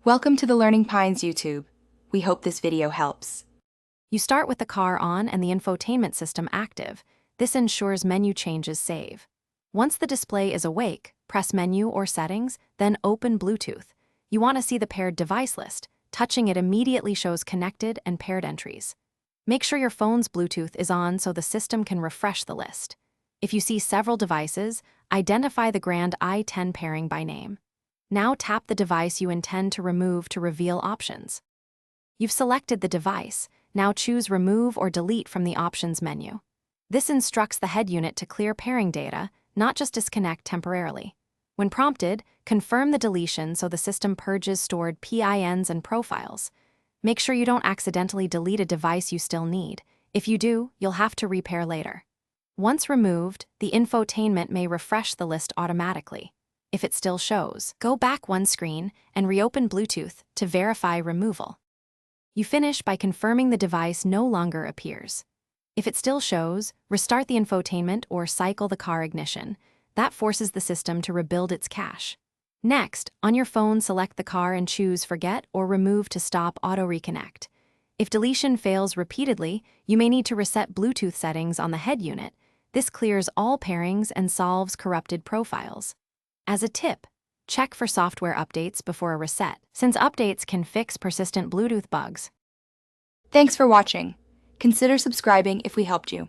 Welcome to the Learning Pines YouTube. We hope this video helps. You start with the car on and the infotainment system active. This ensures menu changes save. Once the display is awake, press Menu or Settings, then open Bluetooth. You want to see the paired device list. Touching it immediately shows connected and paired entries. Make sure your phone's Bluetooth is on so the system can refresh the list. If you see several devices, identify the grand I10 pairing by name. Now tap the device you intend to remove to reveal options. You've selected the device. Now choose Remove or Delete from the Options menu. This instructs the head unit to clear pairing data, not just disconnect temporarily. When prompted, confirm the deletion so the system purges stored PINs and profiles. Make sure you don't accidentally delete a device you still need. If you do, you'll have to repair later. Once removed, the infotainment may refresh the list automatically. If it still shows, go back one screen and reopen Bluetooth to verify removal. You finish by confirming the device no longer appears. If it still shows, restart the infotainment or cycle the car ignition. That forces the system to rebuild its cache. Next, on your phone, select the car and choose Forget or Remove to stop auto reconnect. If deletion fails repeatedly, you may need to reset Bluetooth settings on the head unit. This clears all pairings and solves corrupted profiles. As a tip, check for software updates before a reset, since updates can fix persistent Bluetooth bugs. Thanks for watching. Consider subscribing if we helped you.